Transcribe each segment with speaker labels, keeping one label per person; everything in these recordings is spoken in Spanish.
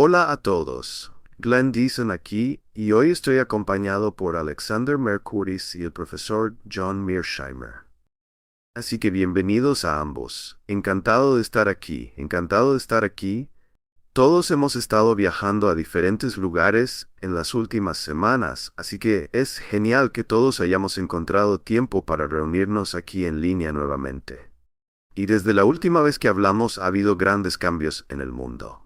Speaker 1: Hola a todos, Glenn Deason aquí y hoy estoy acompañado por Alexander Mercuris y el profesor John Mearsheimer. Así que bienvenidos a ambos. Encantado de estar aquí, encantado de estar aquí. Todos hemos estado viajando a diferentes lugares en las últimas semanas, así que es genial que todos hayamos encontrado tiempo para reunirnos aquí en línea nuevamente. Y desde la última vez que hablamos ha habido grandes cambios en el mundo.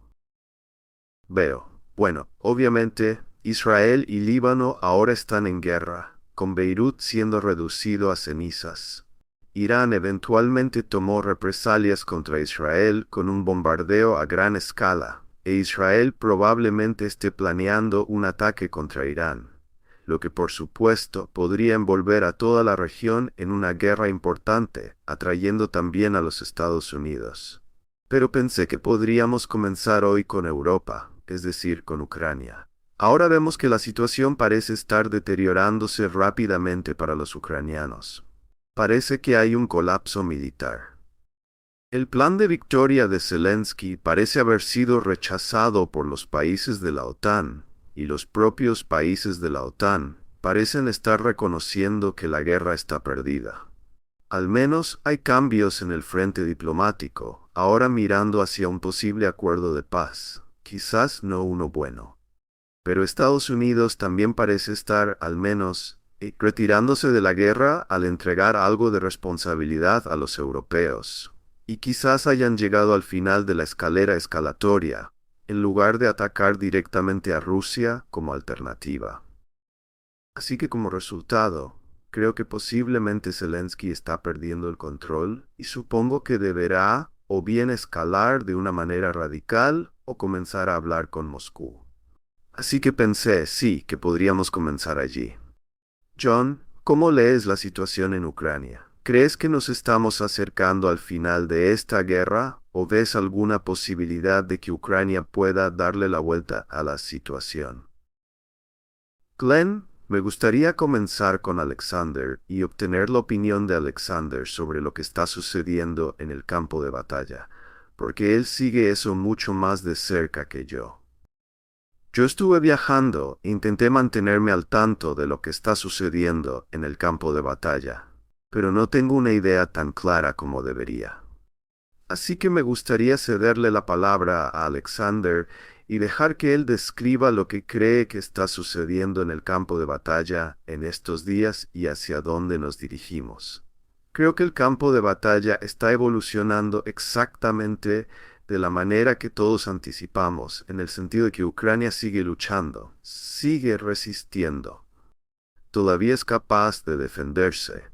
Speaker 1: Veo. Bueno, obviamente, Israel y Líbano ahora están en guerra, con Beirut siendo reducido a cenizas. Irán eventualmente tomó represalias contra Israel con un bombardeo a gran escala, e Israel probablemente esté planeando un ataque contra Irán, lo que por supuesto podría envolver a toda la región en una guerra importante, atrayendo también a los Estados Unidos. Pero pensé que podríamos comenzar hoy con Europa, es decir, con Ucrania. Ahora vemos que la situación parece estar deteriorándose rápidamente para los ucranianos. Parece que hay un colapso militar. El plan de victoria de Zelensky parece haber sido rechazado por los países de la OTAN, y los propios países de la OTAN parecen estar reconociendo que la guerra está perdida. Al menos hay cambios en el frente diplomático, ahora mirando hacia un posible acuerdo de paz, quizás no uno bueno. Pero Estados Unidos también parece estar, al menos, retirándose de la guerra al entregar algo de responsabilidad a los europeos. Y quizás hayan llegado al final de la escalera escalatoria, en lugar de atacar directamente a Rusia como alternativa. Así que como resultado, creo que posiblemente Zelensky está perdiendo el control y supongo que deberá o bien escalar de una manera radical o comenzar a hablar con Moscú. Así que pensé, sí, que podríamos comenzar allí. John, ¿cómo lees la situación en Ucrania? ¿Crees que nos estamos acercando al final de esta guerra o ves alguna posibilidad de que Ucrania pueda darle la vuelta a la situación? Glenn, me gustaría comenzar con Alexander y obtener la opinión de Alexander sobre lo que está sucediendo en el campo de batalla, porque él sigue eso mucho más de cerca que yo. Yo estuve viajando e intenté mantenerme al tanto de lo que está sucediendo en el campo de batalla, pero no tengo una idea tan clara como debería. Así que me gustaría cederle la palabra a Alexander y dejar que él describa lo que cree que está sucediendo en el campo de batalla en estos días y hacia dónde nos dirigimos. Creo que el campo de batalla está evolucionando exactamente de la manera que todos anticipamos, en el sentido de que Ucrania sigue luchando, sigue resistiendo. Todavía es capaz de defenderse,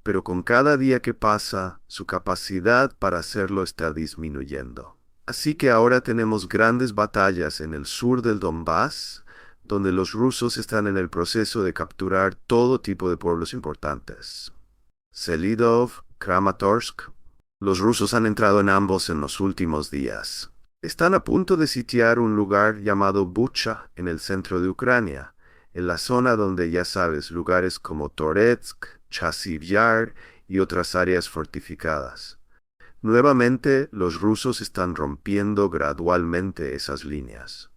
Speaker 1: pero con cada día que pasa, su capacidad para hacerlo está disminuyendo. Así que ahora tenemos grandes batallas en el sur del Donbass, donde los rusos están en el proceso de capturar todo tipo de pueblos importantes. Selidov, Kramatorsk. Los rusos han entrado en ambos en los últimos días. Están a punto de sitiar un lugar llamado Bucha en el centro de Ucrania, en la zona donde ya sabes, lugares como Toretsk, Chasiv Yar y otras áreas fortificadas. Nuevamente, los rusos están rompiendo gradualmente esas líneas.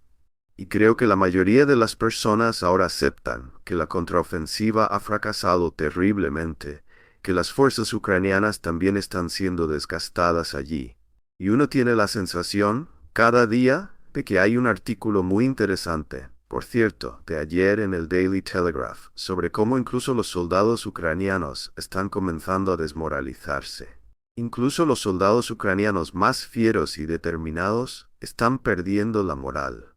Speaker 1: Y creo que la mayoría de las personas ahora aceptan que la contraofensiva ha fracasado terriblemente, que las fuerzas ucranianas también están siendo desgastadas allí. Y uno tiene la sensación, cada día, de que hay un artículo muy interesante, por cierto, de ayer en el Daily Telegraph, sobre cómo incluso los soldados ucranianos están comenzando a desmoralizarse. Incluso los soldados ucranianos más fieros y determinados están perdiendo la moral.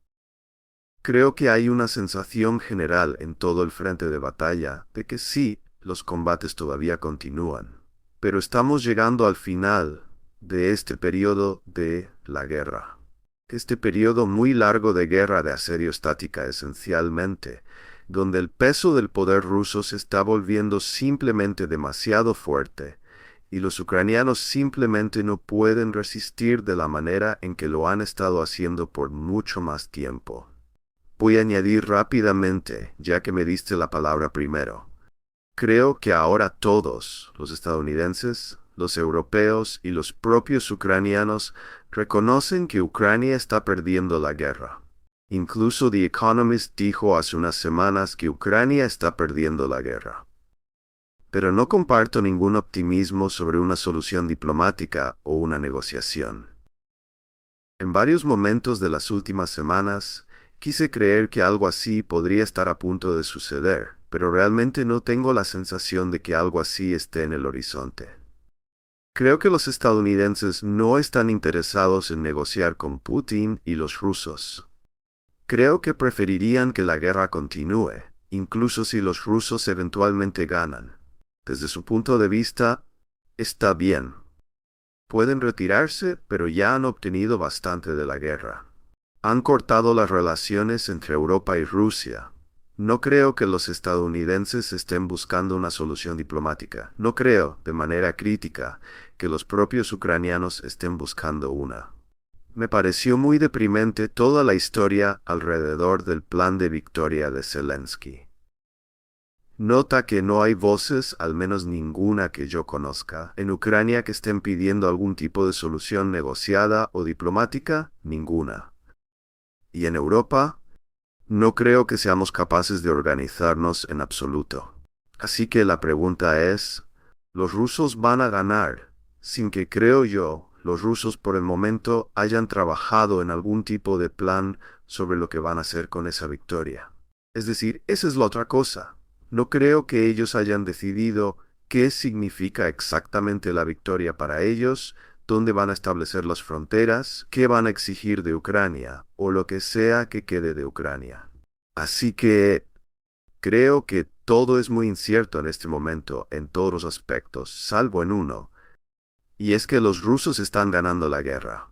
Speaker 1: Creo que hay una sensación general en todo el frente de batalla de que sí, los combates todavía continúan, pero estamos llegando al final de este periodo de la guerra. Este periodo muy largo de guerra de asedio estática esencialmente, donde el peso del poder ruso se está volviendo simplemente demasiado fuerte, y los ucranianos simplemente no pueden resistir de la manera en que lo han estado haciendo por mucho más tiempo. Voy a añadir rápidamente, ya que me diste la palabra primero. Creo que ahora todos, los estadounidenses, los europeos y los propios ucranianos, reconocen que Ucrania está perdiendo la guerra. Incluso The Economist dijo hace unas semanas que Ucrania está perdiendo la guerra. Pero no comparto ningún optimismo sobre una solución diplomática o una negociación. En varios momentos de las últimas semanas, quise creer que algo así podría estar a punto de suceder, pero realmente no tengo la sensación de que algo así esté en el horizonte. Creo que los estadounidenses no están interesados en negociar con Putin y los rusos. Creo que preferirían que la guerra continúe, incluso si los rusos eventualmente ganan. Desde su punto de vista, está bien. Pueden retirarse, pero ya han obtenido bastante de la guerra. Han cortado las relaciones entre Europa y Rusia. No creo que los estadounidenses estén buscando una solución diplomática. No creo, de manera crítica, que los propios ucranianos estén buscando una. Me pareció muy deprimente toda la historia alrededor del plan de victoria de Zelensky. Nota que no hay voces, al menos ninguna que yo conozca, en Ucrania que estén pidiendo algún tipo de solución negociada o diplomática, ninguna. Y en Europa, no creo que seamos capaces de organizarnos en absoluto. Así que la pregunta es, ¿los rusos van a ganar? Sin que, creo yo, los rusos por el momento hayan trabajado en algún tipo de plan sobre lo que van a hacer con esa victoria. Es decir, esa es la otra cosa. No creo que ellos hayan decidido qué significa exactamente la victoria para ellos, dónde van a establecer las fronteras, qué van a exigir de Ucrania, o lo que sea que quede de Ucrania. Así que creo que todo es muy incierto en este momento en todos los aspectos, salvo en uno, y es que los rusos están ganando la guerra.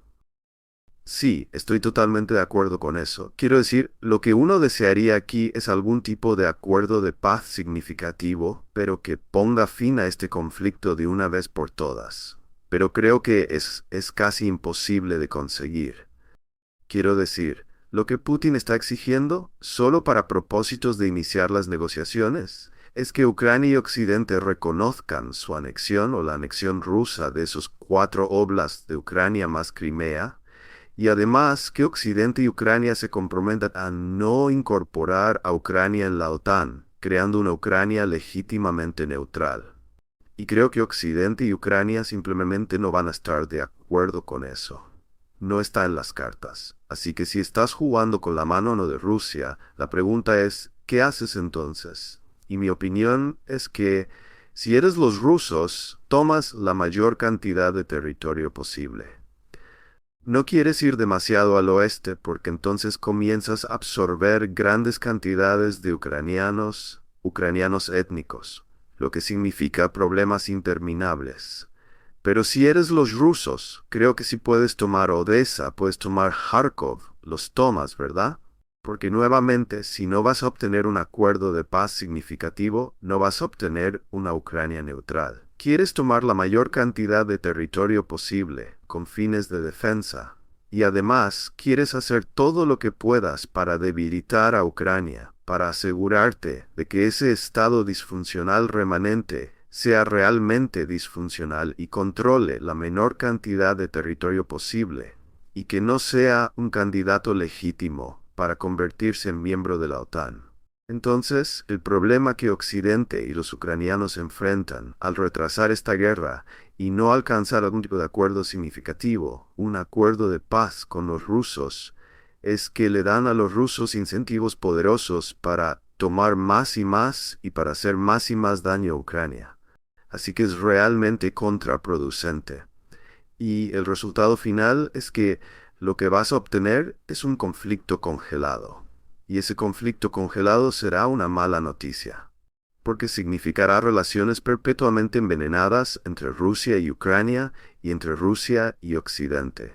Speaker 1: Sí, estoy totalmente de acuerdo con eso. Quiero decir, lo que uno desearía aquí es algún tipo de acuerdo de paz significativo, pero que ponga fin a este conflicto de una vez por todas. Pero creo que es casi imposible de conseguir. Quiero decir, lo que Putin está exigiendo, solo para propósitos de iniciar las negociaciones, es que Ucrania y Occidente reconozcan su anexión o la anexión rusa de esos 4 oblasts de Ucrania más Crimea, y además que Occidente y Ucrania se comprometan a no incorporar a Ucrania en la OTAN, creando una Ucrania legítimamente neutral. Y creo que Occidente y Ucrania simplemente no van a estar de acuerdo con eso. No está en las cartas. Así que si estás jugando con la mano no de Rusia, la pregunta es, ¿qué haces entonces? Y mi opinión es que, si eres los rusos, tomas la mayor cantidad de territorio posible. No quieres ir demasiado al oeste porque entonces comienzas a absorber grandes cantidades de ucranianos étnicos, lo que significa problemas interminables. Pero si eres los rusos, creo que si puedes tomar Odessa, puedes tomar Kharkov, los tomas, ¿verdad? Porque nuevamente, si no vas a obtener un acuerdo de paz significativo, no vas a obtener una Ucrania neutral. Quieres tomar la mayor cantidad de territorio posible, con fines de defensa, y además quieres hacer todo lo que puedas para debilitar a Ucrania, para asegurarte de que ese estado disfuncional remanente sea realmente disfuncional y controle la menor cantidad de territorio posible, y que no sea un candidato legítimo para convertirse en miembro de la OTAN. Entonces, el problema que Occidente y los ucranianos enfrentan al retrasar esta guerra y no alcanzar algún tipo de acuerdo significativo, un acuerdo de paz con los rusos, es que le dan a los rusos incentivos poderosos para tomar más y para hacer más y más daño a Ucrania. Así que es realmente contraproducente. Y el resultado final es que lo que vas a obtener es un conflicto congelado. Y ese conflicto congelado será una mala noticia, porque significará relaciones perpetuamente envenenadas entre Rusia y Ucrania y entre Rusia y Occidente.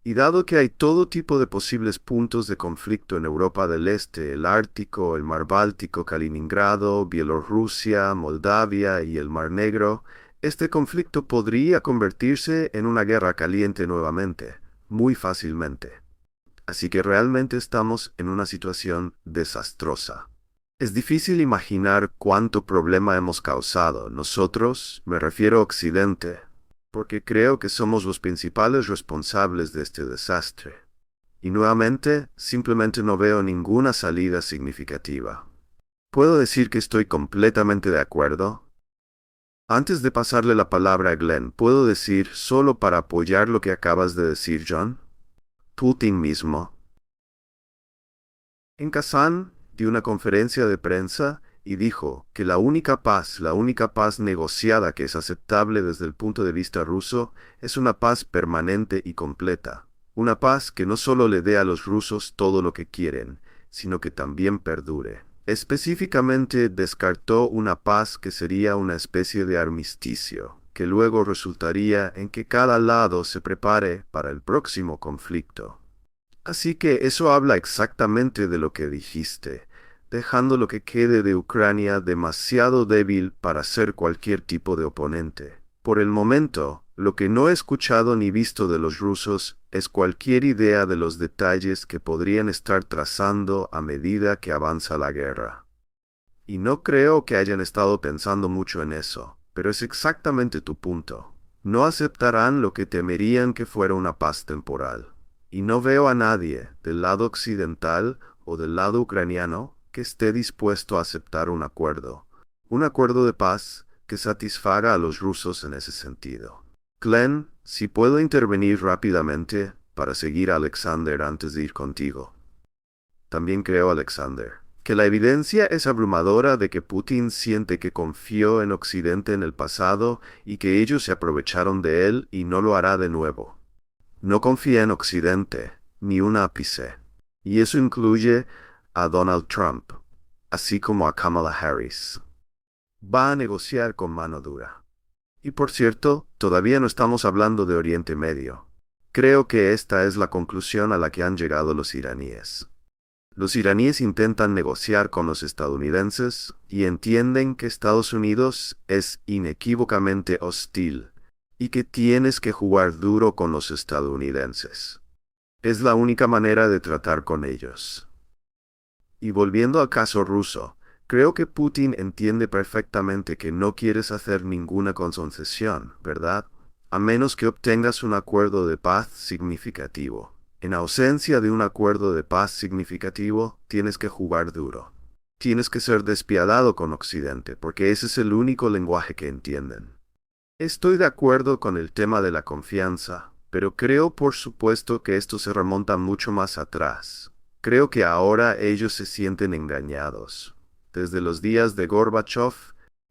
Speaker 1: Y dado que hay todo tipo de posibles puntos de conflicto en Europa del Este, el Ártico, el Mar Báltico, Kaliningrado, Bielorrusia, Moldavia y el Mar Negro, este conflicto podría convertirse en una guerra caliente nuevamente, muy fácilmente. Así que realmente estamos en una situación desastrosa. Es difícil imaginar cuánto problema hemos causado. Nosotros, me refiero a Occidente, porque creo que somos los principales responsables de este desastre. Y nuevamente, simplemente no veo ninguna salida significativa. ¿Puedo decir que estoy completamente de acuerdo? Antes de pasarle la palabra a Glenn, ¿puedo decir solo para apoyar lo que acabas de decir, John? Putin mismo. En Kazán dio una conferencia de prensa y dijo que la única paz negociada que es aceptable desde el punto de vista ruso, es una paz permanente y completa. Una paz que no solo le dé a los rusos todo lo que quieren, sino que también perdure. Específicamente descartó una paz que sería una especie de armisticio, que luego resultaría en que cada lado se prepare para el próximo conflicto. Así que eso habla exactamente de lo que dijiste, dejando lo que quede de Ucrania demasiado débil para ser cualquier tipo de oponente. Por el momento, lo que no he escuchado ni visto de los rusos es cualquier idea de los detalles que podrían estar trazando a medida que avanza la guerra. Y no creo que hayan estado pensando mucho en eso, pero es exactamente tu punto. No aceptarán lo que temerían que fuera una paz temporal. Y no veo a nadie, del lado occidental o del lado ucraniano, que esté dispuesto a aceptar un acuerdo de paz que satisfaga a los rusos en ese sentido. Glenn, si puedo intervenir rápidamente para seguir a Alexander antes de ir contigo. También creo, Alexander, que la evidencia es abrumadora de que Putin siente que confió en Occidente en el pasado y que ellos se aprovecharon de él y no lo hará de nuevo. No confía en Occidente, ni un ápice. Y eso incluye a Donald Trump, así como a Kamala Harris. Va a negociar con mano dura. Y por cierto, todavía no estamos hablando de Oriente Medio. Creo que esta es la conclusión a la que han llegado los iraníes. Los iraníes intentan negociar con los estadounidenses y entienden que Estados Unidos es inequívocamente hostil y que tienes que jugar duro con los estadounidenses. Es la única manera de tratar con ellos. Y volviendo al caso ruso, creo que Putin entiende perfectamente que no quieres hacer ninguna concesión, ¿verdad? A menos que obtengas un acuerdo de paz significativo. En ausencia de un acuerdo de paz significativo, tienes que jugar duro. Tienes que ser despiadado con Occidente, porque ese es el único lenguaje que entienden. Estoy de acuerdo con el tema de la confianza, pero creo por supuesto que esto se remonta mucho más atrás. Creo que ahora ellos se sienten engañados. Desde los días de Gorbachev,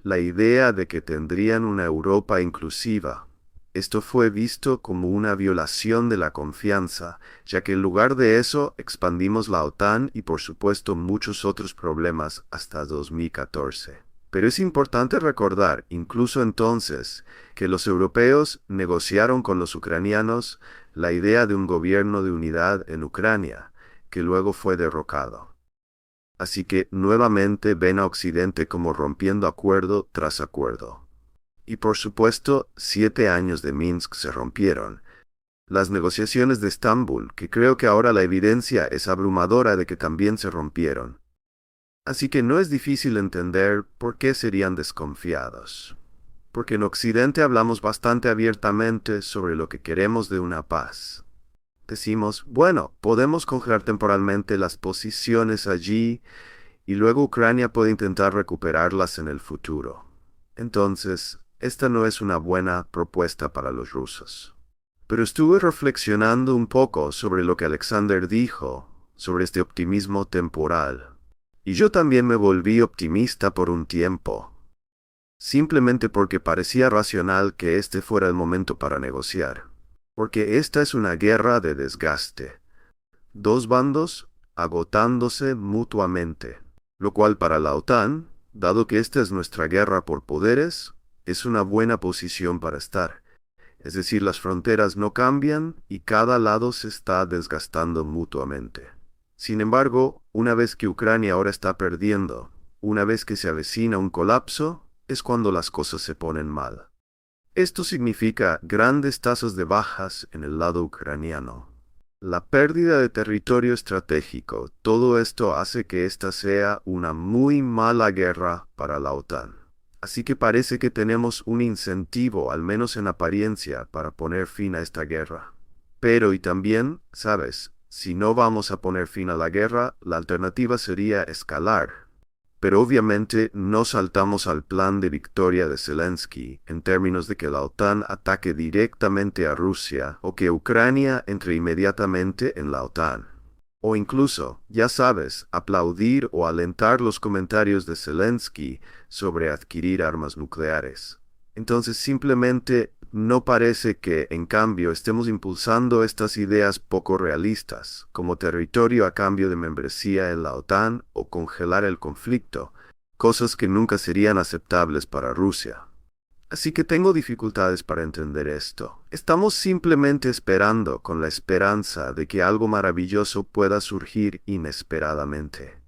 Speaker 1: la idea de que tendrían una Europa inclusiva. Esto fue visto como una violación de la confianza, ya que en lugar de eso expandimos la OTAN y por supuesto muchos otros problemas hasta 2014. Pero es importante recordar, incluso entonces, que los europeos negociaron con los ucranianos la idea de un gobierno de unidad en Ucrania, que luego fue derrocado. Así que nuevamente ven a Occidente como rompiendo acuerdo tras acuerdo. Y por supuesto, 7 años de Minsk se rompieron. Las negociaciones de Estambul, que creo que ahora la evidencia es abrumadora de que también se rompieron. Así que no es difícil entender por qué serían desconfiados. Porque en Occidente hablamos bastante abiertamente sobre lo que queremos de una paz. Decimos, bueno, podemos congelar temporalmente las posiciones allí y luego Ucrania puede intentar recuperarlas en el futuro. Entonces, esta no es una buena propuesta para los rusos. Pero estuve reflexionando un poco sobre lo que Alexander dijo, sobre este optimismo temporal. Y yo también me volví optimista por un tiempo. Simplemente porque parecía racional que este fuera el momento para negociar. Porque esta es una guerra de desgaste. Dos bandos agotándose mutuamente. Lo cual para la OTAN, dado que esta es nuestra guerra por poderes, es una buena posición para estar. Es decir, las fronteras no cambian y cada lado se está desgastando mutuamente. Sin embargo, una vez que Ucrania ahora está perdiendo, una vez que se avecina un colapso, es cuando las cosas se ponen mal. Esto significa grandes tasas de bajas en el lado ucraniano. La pérdida de territorio estratégico, todo esto hace que esta sea una muy mala guerra para la OTAN. Así que parece que tenemos un incentivo, al menos en apariencia, para poner fin a esta guerra. Pero y también, sabes, Si no vamos a poner fin a la guerra, la alternativa sería escalar. Pero obviamente no saltamos al plan de victoria de Zelensky en términos de que la OTAN ataque directamente a Rusia o que Ucrania entre inmediatamente en la OTAN. O incluso, ya sabes, aplaudir o alentar los comentarios de Zelensky sobre adquirir armas nucleares. Entonces simplemente no parece que, en cambio, estemos impulsando estas ideas poco realistas, como territorio a cambio de membresía en la OTAN o congelar el conflicto, cosas que nunca serían aceptables para Rusia. Así que tengo dificultades para entender esto. Estamos simplemente esperando con la esperanza de que algo maravilloso pueda surgir inesperadamente.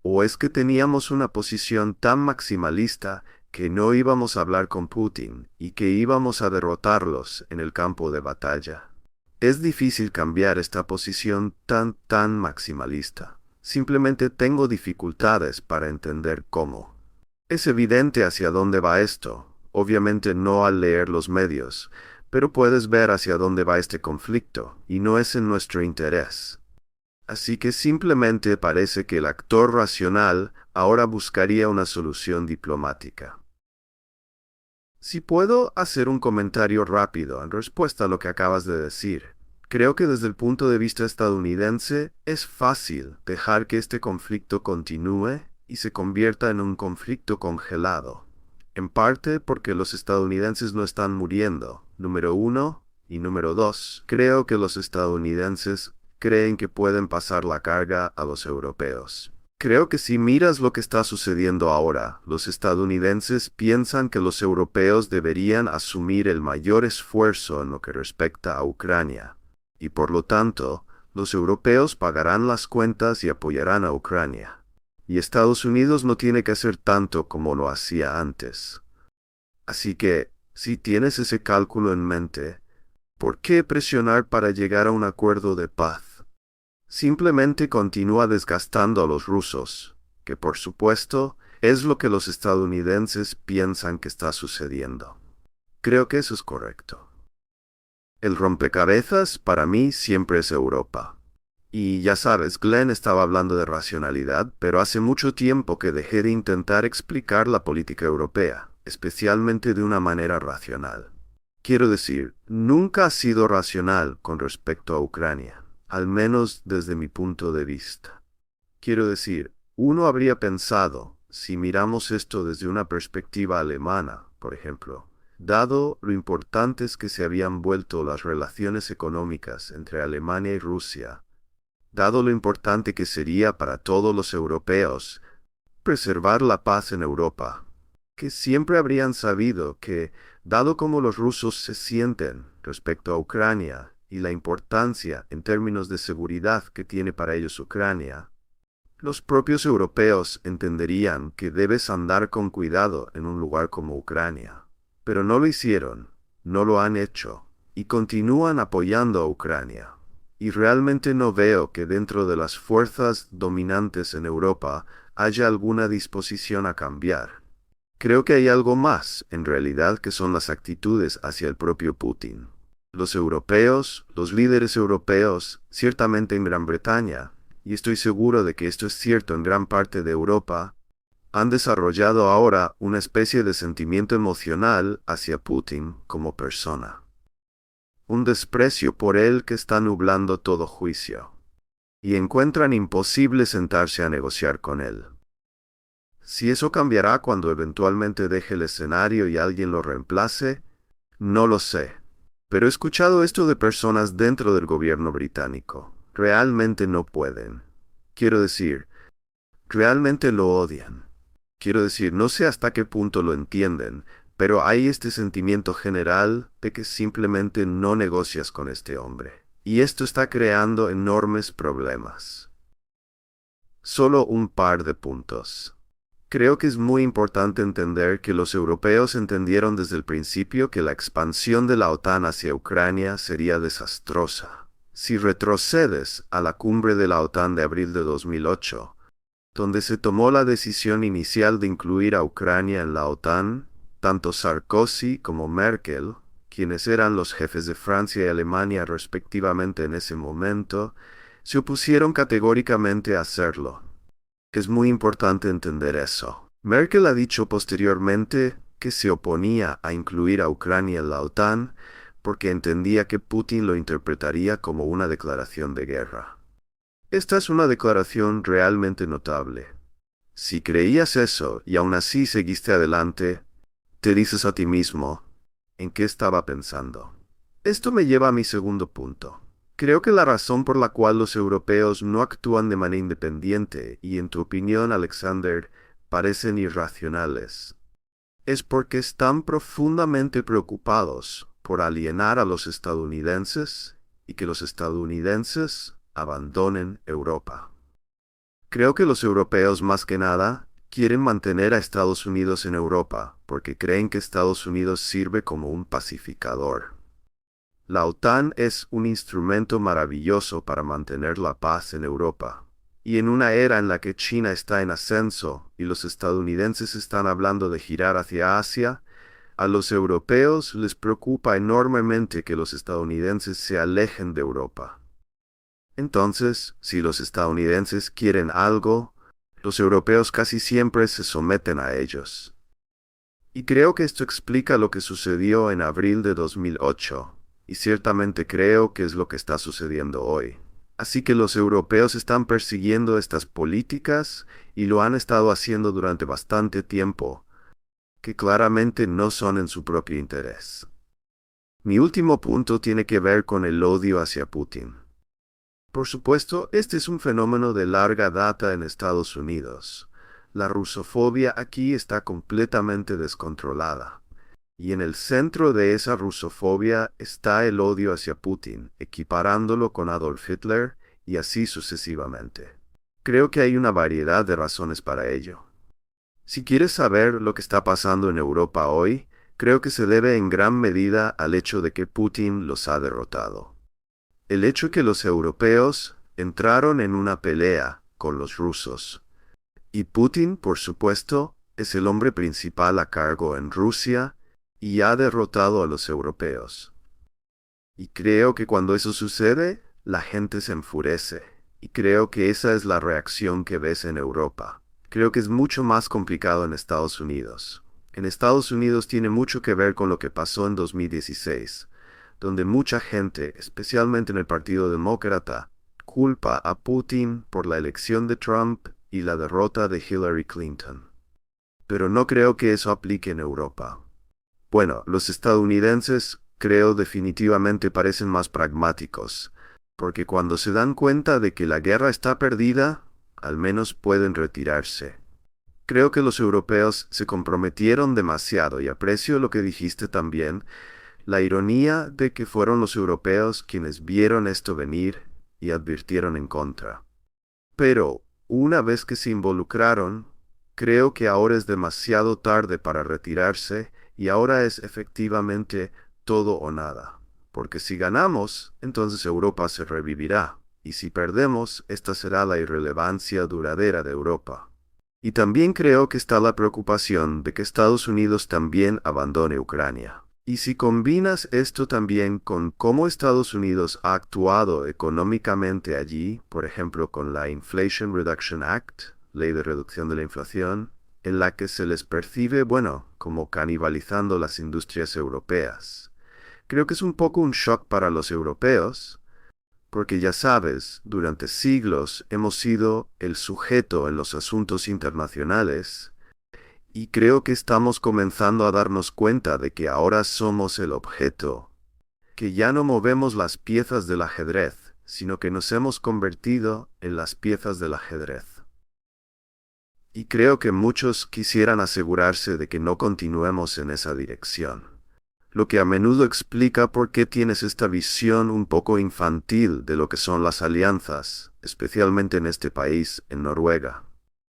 Speaker 1: ¿O es que teníamos una posición tan maximalista que no íbamos a hablar con Putin y que íbamos a derrotarlos en el campo de batalla? Es difícil cambiar esta posición tan maximalista. Simplemente tengo dificultades para entender cómo. Es evidente hacia dónde va esto. Obviamente no al leer los medios, pero puedes ver hacia dónde va este conflicto, y no es en nuestro interés. Así que simplemente parece que el actor racional ahora buscaría una solución diplomática. Si puedo hacer un comentario rápido en respuesta a lo que acabas de decir, creo que desde el punto de vista estadounidense es fácil dejar que este conflicto continúe y se convierta en un conflicto congelado. En parte porque los estadounidenses no están muriendo, número 1, y número 2, creo que los estadounidenses creen que pueden pasar la carga a los europeos. Creo que si miras lo que está sucediendo ahora, los estadounidenses piensan que los europeos deberían asumir el mayor esfuerzo en lo que respecta a Ucrania, y por lo tanto, los europeos pagarán las cuentas y apoyarán a Ucrania. Y Estados Unidos no tiene que hacer tanto como lo hacía antes. Así que, si tienes ese cálculo en mente, ¿por qué presionar para llegar a un acuerdo de paz? Simplemente continúa desgastando a los rusos, que por supuesto es lo que los estadounidenses piensan que está sucediendo. Creo que eso es correcto. El rompecabezas para mí siempre es Europa. Y ya sabes, Glenn estaba hablando de racionalidad, pero hace mucho tiempo que dejé de intentar explicar la política europea, especialmente de una manera racional. Quiero decir, nunca ha sido racional con respecto a Ucrania, al menos desde mi punto de vista. Quiero decir, uno habría pensado, si miramos esto desde una perspectiva alemana, por ejemplo, dado lo importantes que se habían vuelto las relaciones económicas entre Alemania y Rusia, dado lo importante que sería para todos los europeos preservar la paz en Europa, que siempre habrían sabido que, dado como los rusos se sienten respecto a Ucrania y la importancia en términos de seguridad que tiene para ellos Ucrania, los propios europeos entenderían que debes andar con cuidado en un lugar como Ucrania. Pero no lo hicieron, no lo han hecho, y continúan apoyando a Ucrania. Y realmente no veo que dentro de las fuerzas dominantes en Europa haya alguna disposición a cambiar. Creo que hay algo más, en realidad, que son las actitudes hacia el propio Putin. Los europeos, los líderes europeos, ciertamente en Gran Bretaña, y estoy seguro de que esto es cierto en gran parte de Europa, han desarrollado ahora una especie de sentimiento emocional hacia Putin como persona. Un desprecio por él que está nublando todo juicio, y encuentran imposible sentarse a negociar con él. Si eso cambiará cuando eventualmente deje el escenario y alguien lo reemplace, no lo sé. Pero he escuchado esto de personas dentro del gobierno británico. Realmente no pueden. Quiero decir, realmente lo odian. Quiero decir, no sé hasta qué punto lo entienden, pero hay este sentimiento general de que simplemente no negocias con este hombre. Y esto está creando enormes problemas. Solo un par de puntos. Creo que es muy importante entender que los europeos entendieron desde el principio que la expansión de la OTAN hacia Ucrania sería desastrosa. Si retrocedes a la cumbre de la OTAN de abril de 2008, donde se tomó la decisión inicial de incluir a Ucrania en la OTAN, tanto Sarkozy como Merkel, quienes eran los jefes de Francia y Alemania respectivamente en ese momento, se opusieron categóricamente a hacerlo. Es muy importante entender eso. Merkel ha dicho posteriormente que se oponía a incluir a Ucrania en la OTAN porque entendía que Putin lo interpretaría como una declaración de guerra. Esta es una declaración realmente notable. Si creías eso y aún así seguiste adelante, te dices a ti mismo, ¿en qué estaba pensando? Esto me lleva a mi segundo punto. Creo que la razón por la cual los europeos no actúan de manera independiente y, en tu opinión, Alexander, parecen irracionales, es porque están profundamente preocupados por alienar a los estadounidenses y que los estadounidenses abandonen Europa. Creo que los europeos más que nada quieren mantener a Estados Unidos en Europa porque creen que Estados Unidos sirve como un pacificador. La OTAN es un instrumento maravilloso para mantener la paz en Europa. Y en una era en la que China está en ascenso y los estadounidenses están hablando de girar hacia Asia, a los europeos les preocupa enormemente que los estadounidenses se alejen de Europa. Entonces, si los estadounidenses quieren algo, los europeos casi siempre se someten a ellos. Y creo que esto explica lo que sucedió en abril de 2008, y ciertamente creo que es lo que está sucediendo hoy. Así que los europeos están persiguiendo estas políticas y lo han estado haciendo durante bastante tiempo, que claramente no son en su propio interés. Mi último punto tiene que ver con el odio hacia Putin. Por supuesto, este es un fenómeno de larga data en Estados Unidos. La rusofobia aquí está completamente descontrolada. Y en el centro de esa rusofobia está el odio hacia Putin, equiparándolo con Adolf Hitler y así sucesivamente. Creo que hay una variedad de razones para ello. Si quieres saber lo que está pasando en Europa hoy, creo que se debe en gran medida al hecho de que Putin los ha derrotado. El hecho que los europeos entraron en una pelea con los rusos. Y Putin, por supuesto, es el hombre principal a cargo en Rusia y ha derrotado a los europeos. Y creo que cuando eso sucede, la gente se enfurece. Y creo que esa es la reacción que ves en Europa. Creo que es mucho más complicado en Estados Unidos. En Estados Unidos tiene mucho que ver con lo que pasó en 2016. Donde mucha gente, especialmente en el Partido Demócrata, culpa a Putin por la elección de Trump y la derrota de Hillary Clinton. Pero no creo que eso aplique en Europa. Bueno, los estadounidenses creo definitivamente parecen más pragmáticos, porque cuando se dan cuenta de que la guerra está perdida, al menos pueden retirarse. Creo que los europeos se comprometieron demasiado y aprecio lo que dijiste también, la ironía de que fueron los europeos quienes vieron esto venir y advirtieron en contra. Pero, una vez que se involucraron, creo que ahora es demasiado tarde para retirarse y ahora es efectivamente todo o nada. Porque si ganamos, entonces Europa se revivirá, y si perdemos, esta será la irrelevancia duradera de Europa. Y también creo que está la preocupación de que Estados Unidos también abandone Ucrania. Y si combinas esto también con cómo Estados Unidos ha actuado económicamente allí, por ejemplo con la Inflation Reduction Act, ley de reducción de la inflación, en la que se les percibe, como canibalizando las industrias europeas. Creo que es un poco un shock para los europeos, porque ya sabes, durante siglos hemos sido el sujeto en los asuntos internacionales, y creo que estamos comenzando a darnos cuenta de que ahora somos el objeto, que ya no movemos las piezas del ajedrez, sino que nos hemos convertido en las piezas del ajedrez. Y creo que muchos quisieran asegurarse de que no continuemos en esa dirección, lo que a menudo explica por qué tienes esta visión un poco infantil de lo que son las alianzas, especialmente en este país, en Noruega.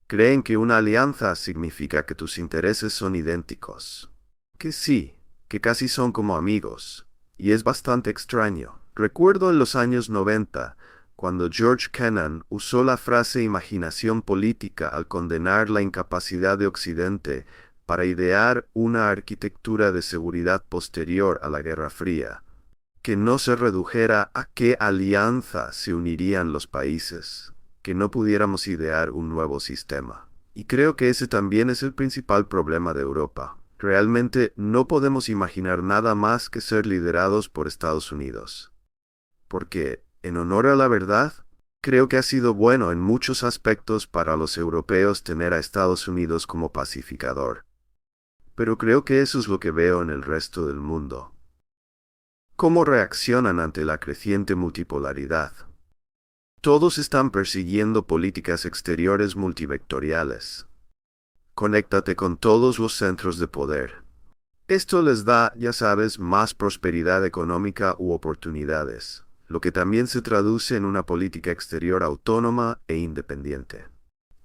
Speaker 1: Creen que una alianza significa que tus intereses son idénticos. Que sí, que casi son como amigos. Y es bastante extraño. Recuerdo en los años 90, cuando George Kennan usó la frase imaginación política al condenar la incapacidad de Occidente para idear una arquitectura de seguridad posterior a la Guerra Fría. que no se redujera a qué alianza se unirían los países, que no pudiéramos idear un nuevo sistema. Y creo que ese también es el principal problema de Europa. Realmente no podemos imaginar nada más que ser liderados por Estados Unidos. Porque, en honor a la verdad, creo que ha sido bueno en muchos aspectos para los europeos tener a Estados Unidos como pacificador. Pero creo que eso es lo que veo en el resto del mundo. ¿Cómo reaccionan ante la creciente multipolaridad? Todos están persiguiendo políticas exteriores multivectoriales. Conéctate con todos los centros de poder. Esto les da, ya sabes, más prosperidad económica u oportunidades, lo que también se traduce en una política exterior autónoma e independiente.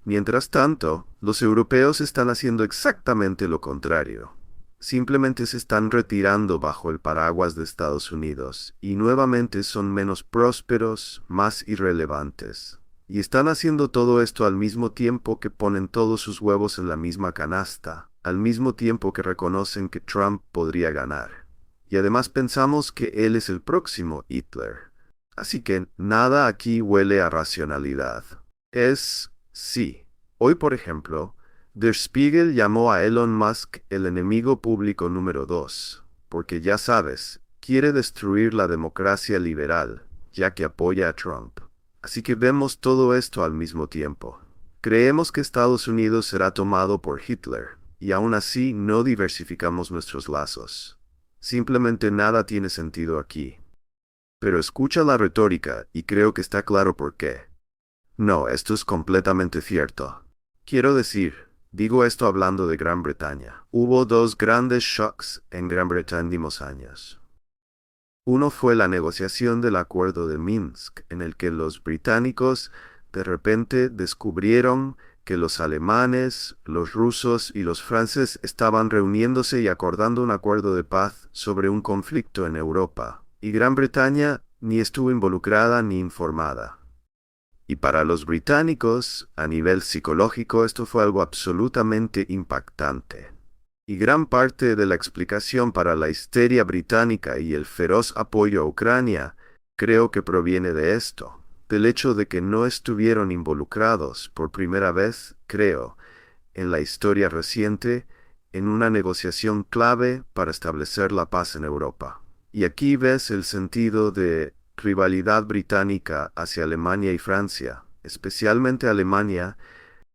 Speaker 1: Mientras tanto, los europeos están haciendo exactamente lo contrario. Simplemente se están retirando bajo el paraguas de Estados Unidos y nuevamente son menos prósperos, más irrelevantes. Y están haciendo todo esto al mismo tiempo que ponen todos sus huevos en la misma canasta, al mismo tiempo que reconocen que Trump podría ganar. Y además pensamos que él es el próximo Hitler. Así que nada aquí huele a racionalidad. Sí. Hoy, por ejemplo, Der Spiegel llamó a Elon Musk el enemigo público número 2, porque ya sabes, quiere destruir la democracia liberal, ya que apoya a Trump. Así que vemos todo esto al mismo tiempo. Creemos que Estados Unidos será tomado por Hitler, y aún así no diversificamos nuestros lazos. Simplemente nada tiene sentido aquí. Pero escucha la retórica, y creo que está claro por qué. No, esto es completamente cierto. Quiero decir, digo esto hablando de Gran Bretaña. Hubo dos grandes shocks en Gran Bretaña en últimos años. Uno fue la negociación del Acuerdo de Minsk, en el que los británicos de repente descubrieron que los alemanes, los rusos y los franceses estaban reuniéndose y acordando un acuerdo de paz sobre un conflicto en Europa, y Gran Bretaña ni estuvo involucrada ni informada. Y para los británicos, a nivel psicológico, esto fue algo absolutamente impactante. Y gran parte de la explicación para la histeria británica y el feroz apoyo a Ucrania, creo que proviene de esto, del hecho de que no estuvieron involucrados por primera vez, creo, en la historia reciente, en una negociación clave para establecer la paz en Europa. Y aquí ves el sentido de rivalidad británica hacia Alemania y Francia, especialmente Alemania,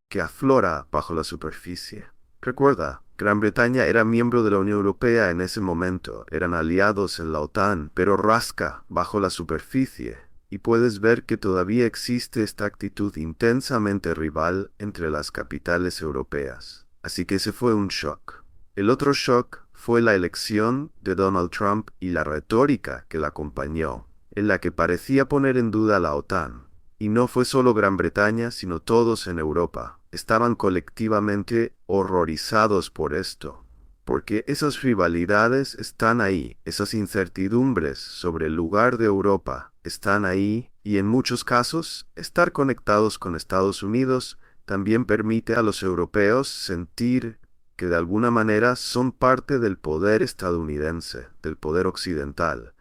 Speaker 1: que aflora bajo la superficie. Recuerda, Gran Bretaña era miembro de la Unión Europea en ese momento, eran aliados en la OTAN, pero rasca bajo la superficie, y puedes ver que todavía existe esta actitud intensamente rival entre las capitales europeas. Así que ese fue un shock. El otro shock fue la elección de Donald Trump y la retórica que la acompañó, en la que parecía poner en duda la OTAN. Y no fue solo Gran Bretaña, sino todos en Europa. Estaban colectivamente horrorizados por esto, porque esas rivalidades están ahí, esas incertidumbres sobre el lugar de Europa están ahí, y en muchos casos, estar conectados con Estados Unidos también permite a los europeos sentir que de alguna manera son parte del poder estadounidense, del poder occidental,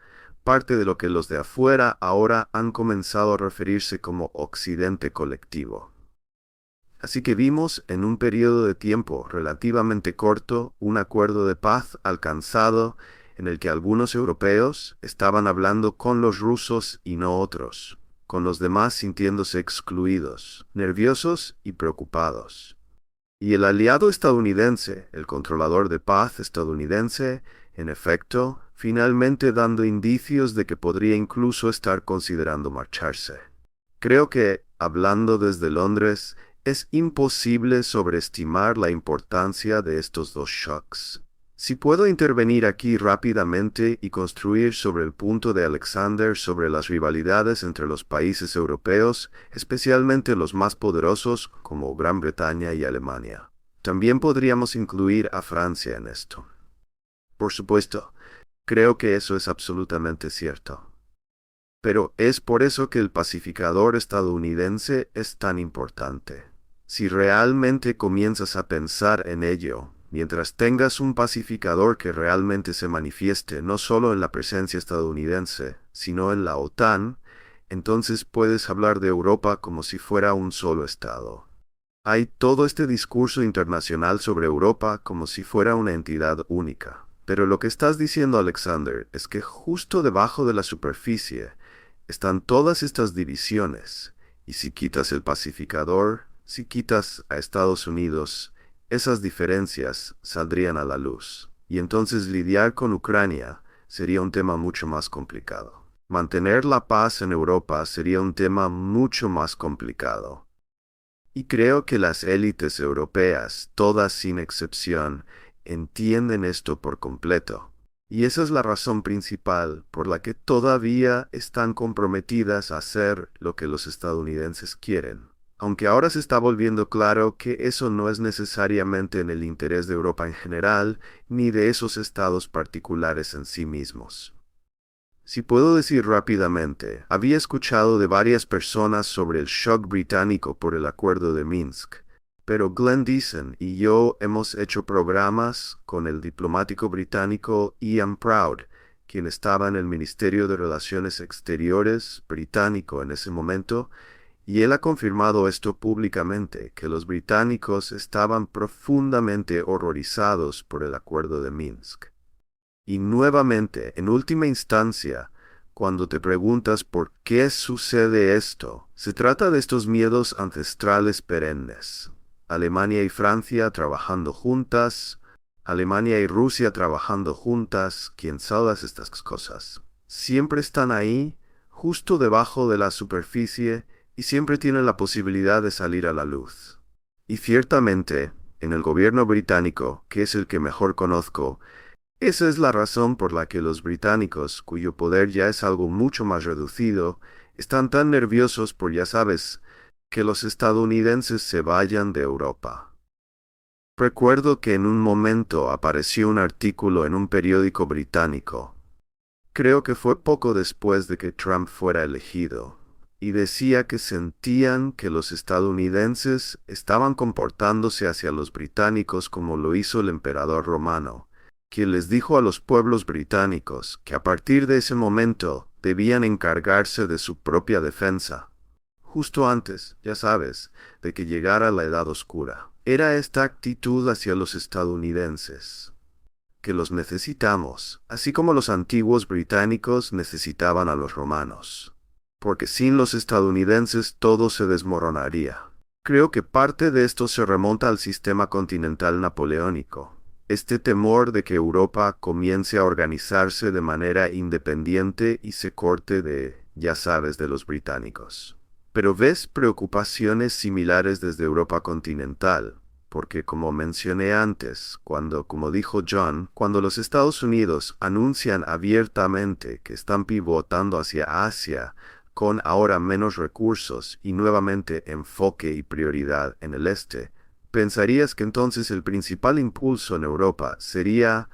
Speaker 1: parte de lo que los de afuera ahora han comenzado a referirse como Occidente colectivo. Así que vimos en un periodo de tiempo relativamente corto un acuerdo de paz alcanzado en el que algunos europeos estaban hablando con los rusos y no otros, con los demás sintiéndose excluidos, nerviosos y preocupados. Y el aliado estadounidense, el controlador de paz estadounidense, en efecto, finalmente dando indicios de que podría incluso estar considerando marcharse. Creo que, hablando desde Londres, es imposible sobreestimar la importancia de estos dos shocks. Si puedo intervenir aquí rápidamente y construir sobre el punto de Alexander sobre las rivalidades entre los países europeos, especialmente los más poderosos como Gran Bretaña y Alemania. También podríamos incluir a Francia en esto. Por supuesto, creo que eso es absolutamente cierto. Pero es por eso que el pacificador estadounidense es tan importante. Si realmente comienzas a pensar en ello, Mientras tengas un pacificador que realmente se manifieste no solo en la presencia estadounidense, sino en la OTAN, entonces puedes hablar de Europa como si fuera un solo Estado. Hay todo este discurso internacional sobre Europa como si fuera una entidad única. Pero lo que estás diciendo, Alexander, es que justo debajo de la superficie están todas estas divisiones. Y si quitas el pacificador, si quitas a Estados Unidos, esas diferencias saldrían a la luz. Y entonces lidiar con Ucrania sería un tema mucho más complicado. Mantener la paz en Europa sería un tema mucho más complicado. Y creo que las élites europeas, todas sin excepción, entienden esto por completo. Y esa es la razón principal por la que todavía están comprometidas a hacer lo que los estadounidenses quieren. Aunque ahora se está volviendo claro que eso no es necesariamente en el interés de Europa en general, ni de esos estados particulares en sí mismos. Si puedo decir rápidamente, había escuchado de varias personas sobre el shock británico por el Acuerdo de Minsk, pero Glenn Deason y yo hemos hecho programas con el diplomático británico Ian Proud, quien estaba en el Ministerio de Relaciones Exteriores británico en ese momento, y él ha confirmado esto públicamente, que los británicos estaban profundamente horrorizados por el Acuerdo de Minsk. Y nuevamente, en última instancia, cuando te preguntas por qué sucede esto, se trata de estos miedos ancestrales perennes. Alemania y Francia trabajando juntas, Alemania y Rusia trabajando juntas, quién sabe estas cosas. Siempre están ahí, justo debajo de la superficie, y siempre tienen la posibilidad de salir a la luz. Y ciertamente, en el gobierno británico, que es el que mejor conozco, esa es la razón por la que los británicos, cuyo poder ya es algo mucho más reducido, están tan nerviosos por, ya sabes, que los estadounidenses se vayan de Europa. Recuerdo que en un momento apareció un artículo en un periódico británico. Creo que fue poco después de que Trump fuera elegido, y decía que sentían que los estadounidenses estaban comportándose hacia los británicos como lo hizo el emperador romano, quien les dijo a los pueblos británicos que a partir de ese momento debían encargarse de su propia defensa. Justo antes, ya sabes, de que llegara la Edad Oscura. Era esta actitud hacia los estadounidenses, que los necesitamos, así como los antiguos británicos necesitaban a los romanos. Porque sin los estadounidenses todo se desmoronaría. Creo que parte de esto se remonta al sistema continental napoleónico. Este temor de que Europa comience a organizarse de manera independiente y se corte de, ya sabes, de los británicos. Pero ves preocupaciones similares desde Europa continental, porque como mencioné antes, como dijo John, cuando los Estados Unidos anuncian abiertamente que están pivotando hacia Asia, con ahora menos recursos y nuevamente enfoque y prioridad en el este, pensarías que entonces el principal impulso en Europa sería,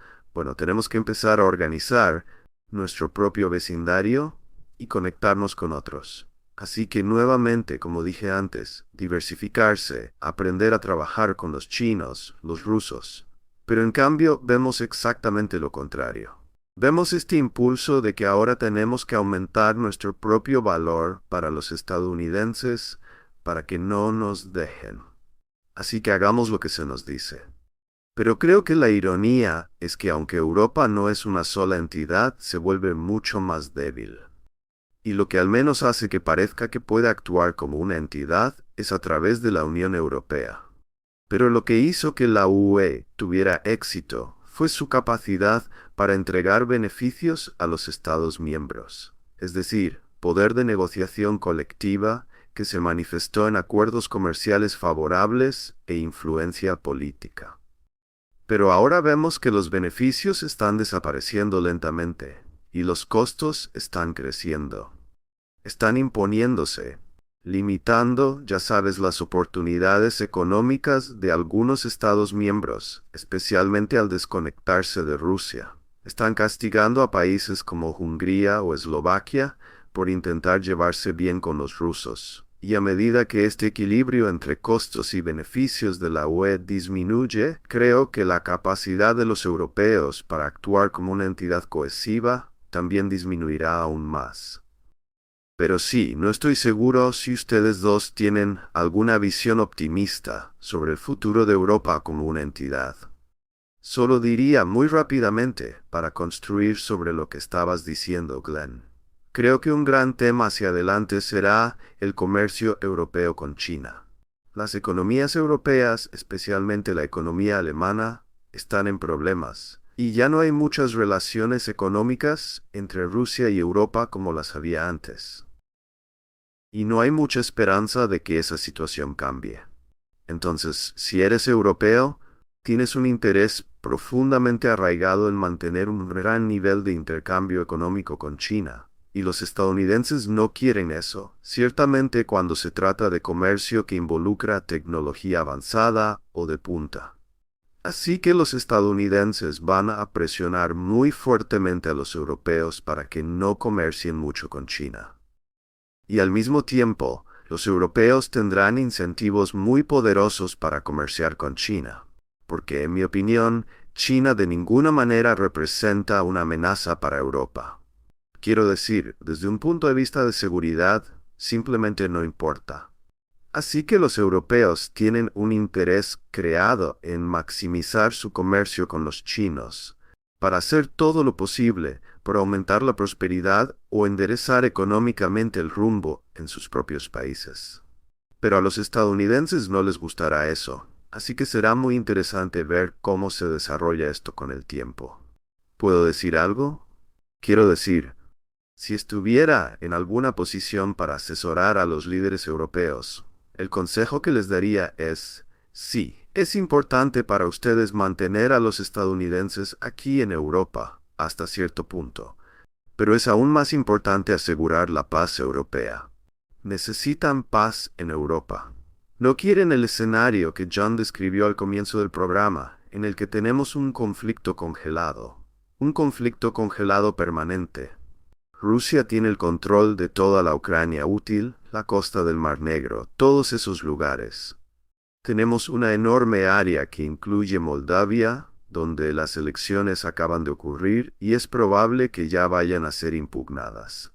Speaker 1: tenemos que empezar a organizar nuestro propio vecindario y conectarnos con otros. Así que nuevamente, como dije antes, diversificarse, aprender a trabajar con los chinos, los rusos. Pero en cambio vemos exactamente lo contrario. Vemos este impulso de que ahora tenemos que aumentar nuestro propio valor para los estadounidenses para que no nos dejen. Así que hagamos lo que se nos dice. Pero creo que la ironía es que aunque Europa no es una sola entidad, se vuelve mucho más débil. Y lo que al menos hace que parezca que puede actuar como una entidad es a través de la Unión Europea. Pero lo que hizo que la UE tuviera éxito fue su capacidad para entregar beneficios a los Estados miembros, es decir, poder de negociación colectiva que se manifestó en acuerdos comerciales favorables e influencia política. Pero ahora vemos que los beneficios están desapareciendo lentamente y los costos están creciendo. Están imponiéndose, limitando, ya sabes, las oportunidades económicas de algunos Estados miembros, especialmente al desconectarse de Rusia. Están castigando a países como Hungría o Eslovaquia por intentar llevarse bien con los rusos. Y a medida que este equilibrio entre costos y beneficios de la UE disminuye, creo que la capacidad de los europeos para actuar como una entidad cohesiva también disminuirá aún más. Pero sí, no estoy seguro si ustedes dos tienen alguna visión optimista sobre el futuro de Europa como una entidad. Solo diría muy rápidamente, para construir sobre lo que estabas diciendo, Glenn. Creo que un gran tema hacia adelante será el comercio europeo con China. Las economías europeas, especialmente la economía alemana, están en problemas, y ya no hay muchas relaciones económicas entre Rusia y Europa como las había antes. Y no hay mucha esperanza de que esa situación cambie. Entonces, si eres europeo, tienes un interés profundamente arraigado en mantener un gran nivel de intercambio económico con China, y los estadounidenses no quieren eso, ciertamente cuando se trata de comercio que involucra tecnología avanzada o de punta. Así que los estadounidenses van a presionar muy fuertemente a los europeos para que no comercien mucho con China. Y al mismo tiempo, los europeos tendrán incentivos muy poderosos para comerciar con China, porque en mi opinión, China de ninguna manera representa una amenaza para Europa. Quiero decir, desde un punto de vista de seguridad, simplemente no importa. Así que los europeos tienen un interés creado en maximizar su comercio con los chinos, para hacer todo lo posible por aumentar la prosperidad o enderezar económicamente el rumbo en sus propios países. Pero a los estadounidenses no les gustará eso, así que será muy interesante ver cómo se desarrolla esto con el tiempo. ¿Puedo decir algo? Quiero decir, si estuviera en alguna posición para asesorar a los líderes europeos, el consejo que les daría es, sí, es importante para ustedes mantener a los estadounidenses aquí en Europa, hasta cierto punto, pero es aún más importante asegurar la paz europea. Necesitan paz en Europa. No quieren el escenario que John describió al comienzo del programa, en el que tenemos un conflicto congelado permanente. Rusia tiene el control de toda la Ucrania útil, la costa del Mar Negro, todos esos lugares. Tenemos una enorme área que incluye Moldavia, donde las elecciones acaban de ocurrir y es probable que ya vayan a ser impugnadas.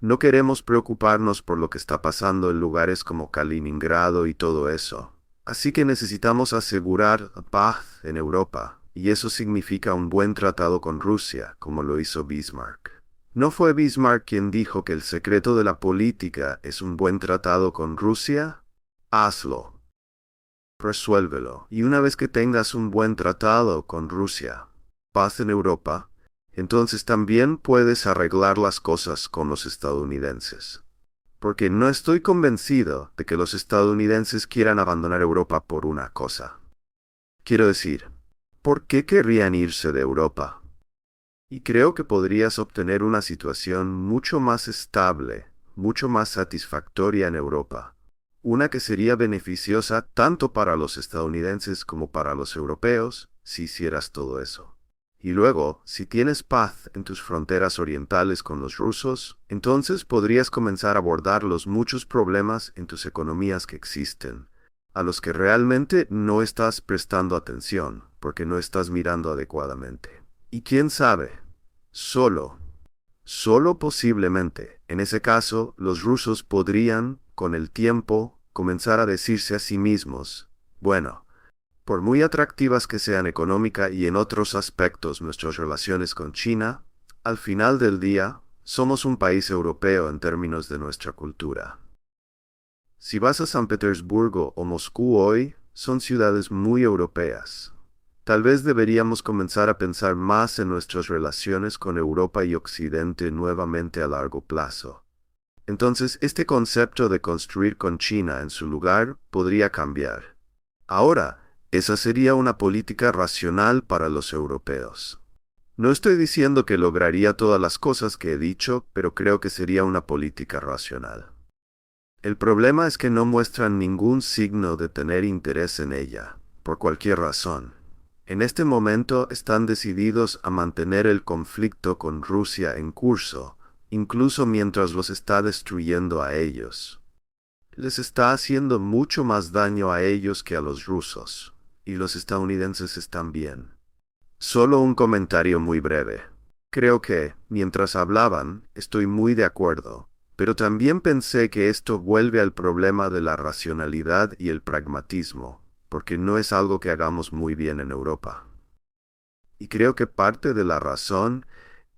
Speaker 1: No queremos preocuparnos por lo que está pasando en lugares como Kaliningrado y todo eso. Así que necesitamos asegurar paz en Europa, y eso significa un buen tratado con Rusia, como lo hizo Bismarck. ¿No fue Bismarck quien dijo que el secreto de la política es un buen tratado con Rusia? Hazlo. Resuélvelo. Y una vez que tengas un buen tratado con Rusia, paz en Europa, entonces también puedes arreglar las cosas con los estadounidenses. Porque no estoy convencido de que los estadounidenses quieran abandonar Europa por una cosa. Quiero decir, ¿por qué querrían irse de Europa? Y creo que podrías obtener una situación mucho más estable, mucho más satisfactoria en Europa. Una que sería beneficiosa tanto para los estadounidenses como para los europeos, si hicieras todo eso. Y luego, si tienes paz en tus fronteras orientales con los rusos, entonces podrías comenzar a abordar los muchos problemas en tus economías que existen, a los que realmente no estás prestando atención, porque no estás mirando adecuadamente. Y quién sabe, solo posiblemente, en ese caso, los rusos podrían, con el tiempo, comenzar a decirse a sí mismos, bueno, por muy atractivas que sean económica y en otros aspectos nuestras relaciones con China, al final del día, somos un país europeo en términos de nuestra cultura. Si vas a San Petersburgo o Moscú hoy, son ciudades muy europeas. Tal vez deberíamos comenzar a pensar más en nuestras relaciones con Europa y Occidente nuevamente a largo plazo. Entonces, este concepto de construir con China en su lugar podría cambiar. Ahora, esa sería una política racional para los europeos. No estoy diciendo que lograría todas las cosas que he dicho, pero creo que sería una política racional. El problema es que no muestran ningún signo de tener interés en ella, por cualquier razón. En este momento están decididos a mantener el conflicto con Rusia en curso, incluso mientras los está destruyendo a ellos. les está haciendo mucho más daño a ellos que a los rusos, y los estadounidenses están bien. Solo un comentario muy breve. Creo que, mientras hablaban, estoy muy de acuerdo, pero también pensé que esto vuelve al problema de la racionalidad y el pragmatismo, porque no es algo que hagamos muy bien en Europa. Y creo que parte de la razón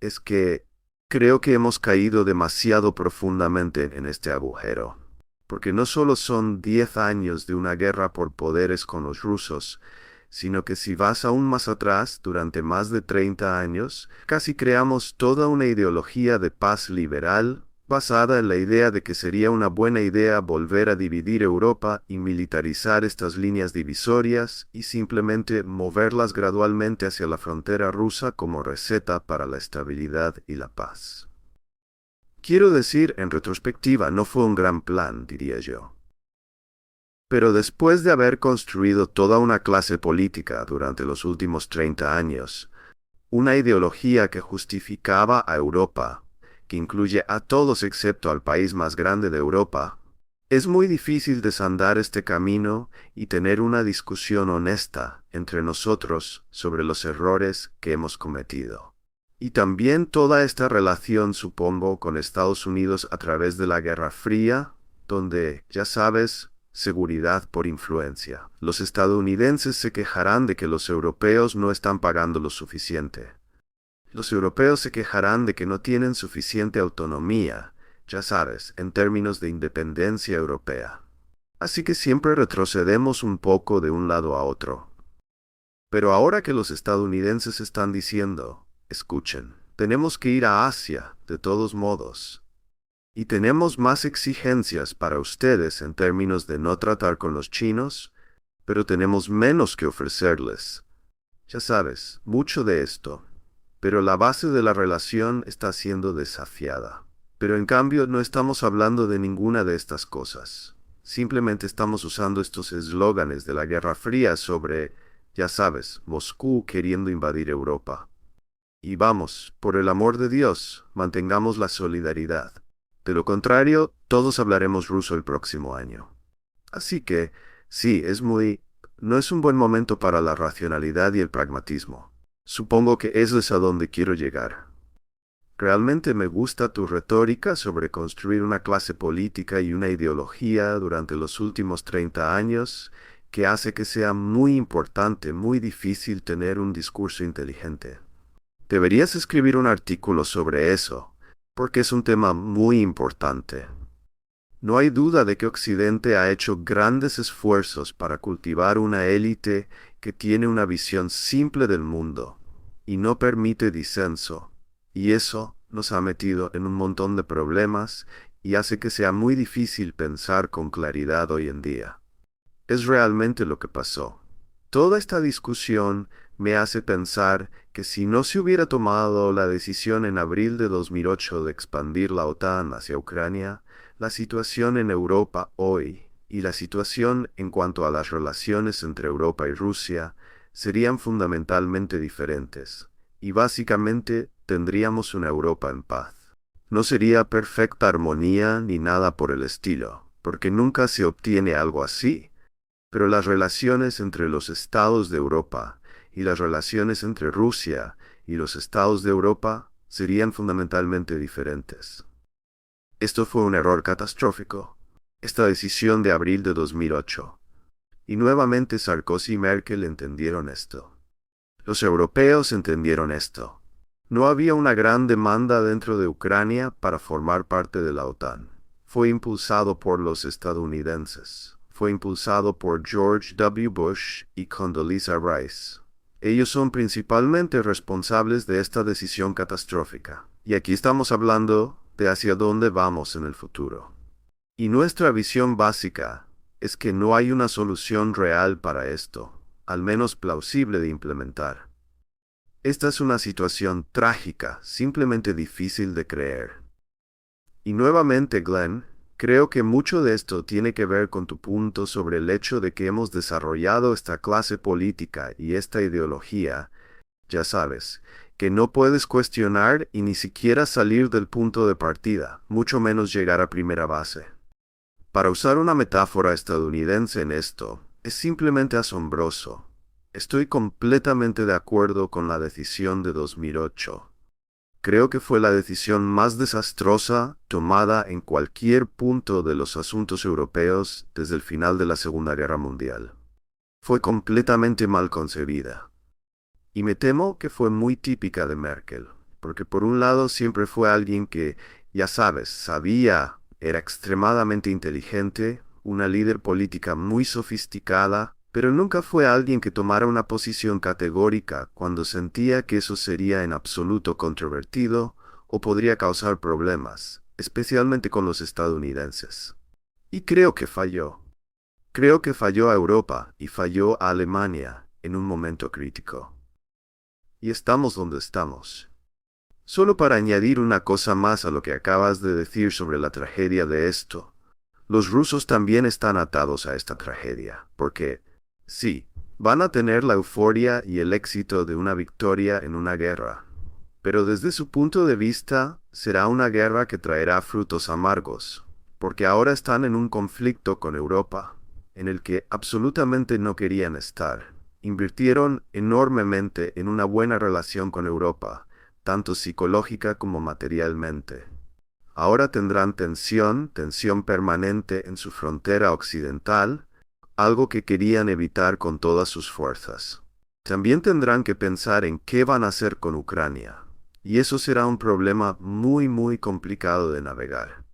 Speaker 1: es que creo que hemos caído demasiado profundamente en este agujero. Porque no solo son 10 años de una guerra por poderes con los rusos, sino que si vas aún más atrás, durante más de 30 años, casi creamos toda una ideología de paz liberal basada en la idea de que sería una buena idea volver a dividir Europa y militarizar estas líneas divisorias y simplemente moverlas gradualmente hacia la frontera rusa como receta para la estabilidad y la paz. Quiero decir, en retrospectiva, no fue un gran plan, diría yo. Pero después de haber construido toda una clase política durante los últimos 30 años, una ideología que justificaba a Europa, que incluye a todos excepto al país más grande de Europa, es muy difícil desandar este camino y tener una discusión honesta entre nosotros sobre los errores que hemos cometido. Y también toda esta relación, supongo, con Estados Unidos a través de la Guerra Fría, donde, ya sabes, seguridad por influencia. Los estadounidenses se quejarán de que los europeos no están pagando lo suficiente. Los europeos se quejarán de que no tienen suficiente autonomía, ya sabes, en términos de independencia europea. Así que siempre retrocedemos un poco de un lado a otro. Pero ahora que los estadounidenses están diciendo, escuchen, tenemos que ir a Asia, de todos modos. Y tenemos más exigencias para ustedes en términos de no tratar con los chinos, pero tenemos menos que ofrecerles. Ya sabes, mucho de esto. Pero la base de la relación está siendo desafiada. Pero en cambio no estamos hablando de ninguna de estas cosas. Simplemente estamos usando estos eslóganes de la Guerra Fría sobre, ya sabes, Moscú queriendo invadir Europa. Y vamos, por el amor de Dios, mantengamos la solidaridad. De lo contrario, todos hablaremos ruso el próximo año. Así que, sí, no es un buen momento para la racionalidad y el pragmatismo. Supongo que eso es a donde quiero llegar. Realmente me gusta tu retórica sobre construir una clase política y una ideología durante los últimos 30 años que hace que sea muy importante, muy difícil tener un discurso inteligente. Deberías escribir un artículo sobre eso, porque es un tema muy importante. No hay duda de que Occidente ha hecho grandes esfuerzos para cultivar una élite que tiene una visión simple del mundo y no permite disenso, y eso nos ha metido en un montón de problemas y hace que sea muy difícil pensar con claridad hoy en día. Es realmente lo que pasó. Toda esta discusión me hace pensar que si no se hubiera tomado la decisión en abril de 2008 de expandir la OTAN hacia Ucrania, la situación en Europa hoy y la situación en cuanto a las relaciones entre Europa y Rusia serían fundamentalmente diferentes, y básicamente tendríamos una Europa en paz. No sería perfecta armonía ni nada por el estilo, porque nunca se obtiene algo así, pero las relaciones entre los estados de Europa y las relaciones entre Rusia y los estados de Europa serían fundamentalmente diferentes. Esto fue un error catastrófico, esta decisión de abril de 2008. Y nuevamente Sarkozy y Merkel entendieron esto. Los europeos entendieron esto. No había una gran demanda dentro de Ucrania para formar parte de la OTAN. Fue impulsado por los estadounidenses. Fue impulsado por George W. Bush y Condoleezza Rice. Ellos son principalmente responsables de esta decisión catastrófica. Y aquí estamos hablando de hacia dónde vamos en el futuro. Y nuestra visión básica es que no hay una solución real para esto, al menos plausible de implementar. Esta es una situación trágica, simplemente difícil de creer. Y nuevamente, Glenn, creo que mucho de esto tiene que ver con tu punto sobre el hecho de que hemos desarrollado esta clase política y esta ideología, ya sabes, que no puedes cuestionar y ni siquiera salir del punto de partida, mucho menos llegar a primera base. Para usar una metáfora estadounidense en esto, es simplemente asombroso. Estoy completamente de acuerdo con la decisión de 2008. Creo que fue la decisión más desastrosa tomada en cualquier punto de los asuntos europeos desde el final de la Segunda Guerra Mundial. Fue completamente mal concebida. Y me temo que fue muy típica de Merkel, porque por un lado siempre fue alguien que, ya sabes, sabía, era extremadamente inteligente, una líder política muy sofisticada, pero nunca fue alguien que tomara una posición categórica cuando sentía que eso sería en absoluto controvertido o podría causar problemas, especialmente con los estadounidenses. Y creo que falló. Creo que falló a Europa y falló a Alemania en un momento crítico. Y estamos donde estamos. Solo para añadir una cosa más a lo que acabas de decir sobre la tragedia de esto, los rusos también están atados a esta tragedia, porque, sí, van a tener la euforia y el éxito de una victoria en una guerra, pero desde su punto de vista será una guerra que traerá frutos amargos, porque ahora están en un conflicto con Europa, en el que absolutamente no querían estar. Invirtieron enormemente en una buena relación con Europa, tanto psicológica como materialmente. Ahora tendrán tensión permanente en su frontera occidental, algo que querían evitar con todas sus fuerzas. También tendrán que pensar en qué van a hacer con Ucrania, y eso será un problema muy complicado de navegar.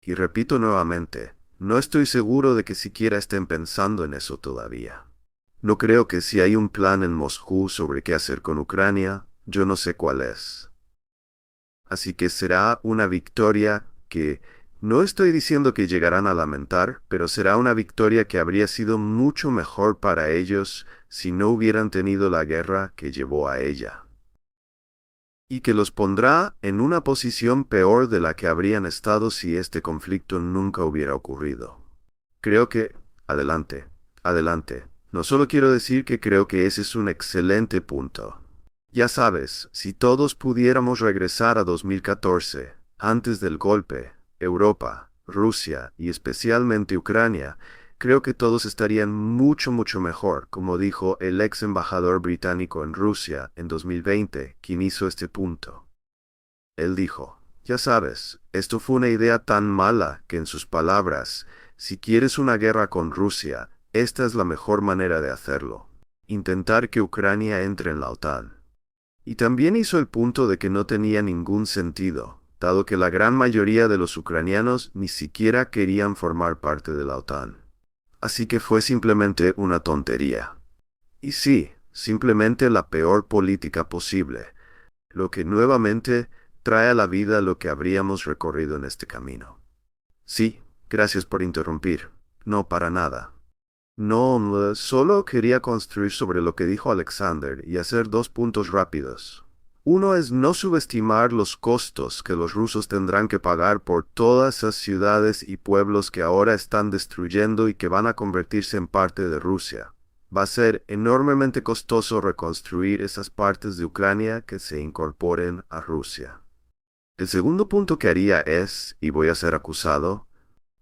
Speaker 1: Y repito nuevamente, no estoy seguro de que siquiera estén pensando en eso todavía. No creo que si hay un plan en Moscú sobre qué hacer con Ucrania, yo no sé cuál es. Así que será una victoria que no estoy diciendo que llegarán a lamentar, pero será una victoria que habría sido mucho mejor para ellos si no hubieran tenido la guerra que llevó a ella. Y que los pondrá en una posición peor de la que habrían estado si este conflicto nunca hubiera ocurrido. Creo que, adelante. No solo quiero decir que creo que ese es un excelente punto. Ya sabes, si todos pudiéramos regresar a 2014, antes del golpe, Europa, Rusia y especialmente Ucrania, creo que todos estarían mucho mejor, como dijo el ex embajador británico en Rusia en 2020, quien hizo este punto. Él dijo, ya sabes, esto fue una idea tan mala que en sus palabras, si quieres una guerra con Rusia, esta es la mejor manera de hacerlo. Intentar que Ucrania entre en la OTAN. Y también hizo el punto de que no tenía ningún sentido, dado que la gran mayoría de los ucranianos ni siquiera querían formar parte de la OTAN. Así que fue simplemente una tontería. Y sí, simplemente la peor política posible, lo que nuevamente trae a la vida lo que habríamos recorrido en este camino. Sí, gracias por interrumpir. No, para nada. No, solo quería construir sobre lo que dijo Alexander y hacer 2 puntos rápidos. Uno es no subestimar los costos que los rusos tendrán que pagar por todas esas ciudades y pueblos que ahora están destruyendo y que van a convertirse en parte de Rusia. Va a ser enormemente costoso reconstruir esas partes de Ucrania que se incorporen a Rusia. El segundo punto que haría es, y voy a ser acusado,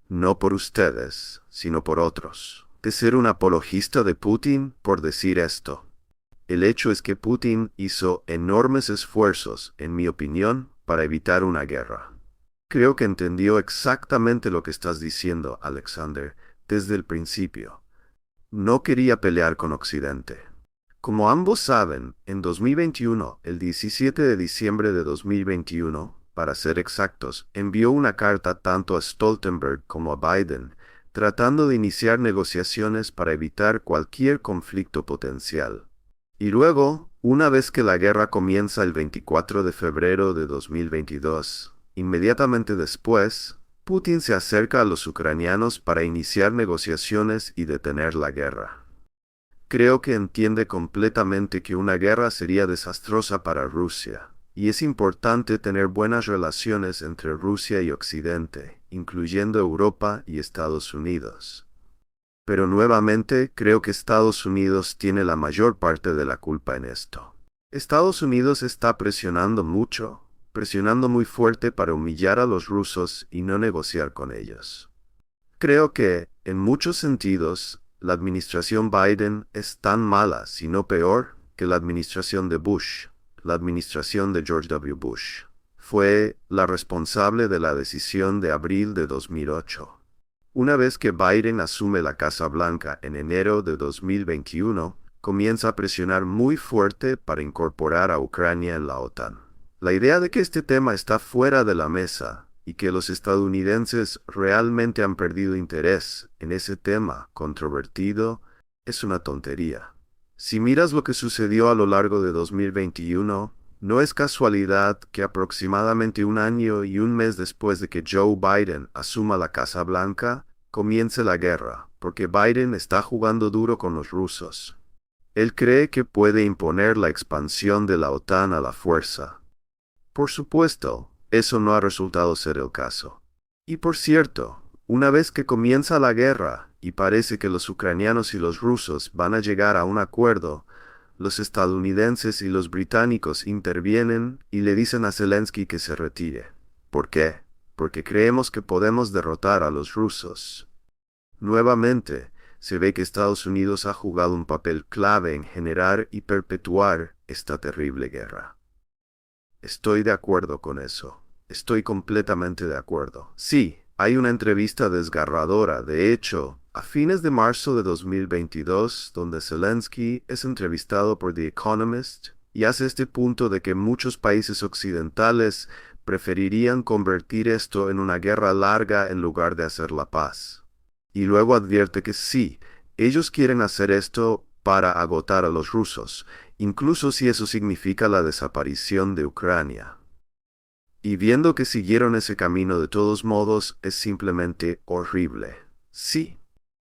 Speaker 1: no por ustedes, sino por otros, de ser un apologista de Putin por decir esto. El hecho es que Putin hizo enormes esfuerzos, en mi opinión, para evitar una guerra. Creo que entendió exactamente lo que estás diciendo, Alexander, desde el principio. No quería pelear con Occidente. Como ambos saben, en 2021, el 17 de diciembre de 2021, para ser exactos, envió una carta tanto a Stoltenberg como a Biden, tratando de iniciar negociaciones para evitar cualquier conflicto potencial. Y luego, una vez que la guerra comienza el 24 de febrero de 2022, inmediatamente después, Putin se acerca a los ucranianos para iniciar negociaciones y detener la guerra. Creo que entiende completamente que una guerra sería desastrosa para Rusia, y es importante tener buenas relaciones entre Rusia y Occidente, incluyendo Europa y Estados Unidos. Pero nuevamente creo que Estados Unidos tiene la mayor parte de la culpa en esto. Estados Unidos está presionando muy fuerte para humillar a los rusos y no negociar con ellos. Creo que, en muchos sentidos, la administración Biden es tan mala, si no peor, que la administración de Bush, la administración de George W. Bush. Fue la responsable de la decisión de abril de 2008. Una vez que Biden asume la Casa Blanca en enero de 2021, comienza a presionar muy fuerte para incorporar a Ucrania en la OTAN. La idea de que este tema está fuera de la mesa y que los estadounidenses realmente han perdido interés en ese tema controvertido es una tontería. Si miras lo que sucedió a lo largo de 2021, no es casualidad que aproximadamente un año y un mes después de que Joe Biden asuma la Casa Blanca, comience la guerra, porque Biden está jugando duro con los rusos. Él cree que puede imponer la expansión de la OTAN a la fuerza. Por supuesto, eso no ha resultado ser el caso. Y por cierto, una vez que comienza la guerra, y parece que los ucranianos y los rusos van a llegar a un acuerdo, los estadounidenses y los británicos intervienen y le dicen a Zelensky que se retire. ¿Por qué? Porque creemos que podemos derrotar a los rusos. Nuevamente, se ve que Estados Unidos ha jugado un papel clave en generar y perpetuar esta terrible guerra. Estoy de acuerdo con eso. Estoy completamente de acuerdo. Sí, hay una entrevista desgarradora, de hecho, a fines de marzo de 2022, donde Zelensky es entrevistado por The Economist y hace este punto de que muchos países occidentales preferirían convertir esto en una guerra larga en lugar de hacer la paz. Y luego advierte que sí, ellos quieren hacer esto para agotar a los rusos, incluso si eso significa la desaparición de Ucrania. Y viendo que siguieron ese camino de todos modos, es simplemente horrible. Sí,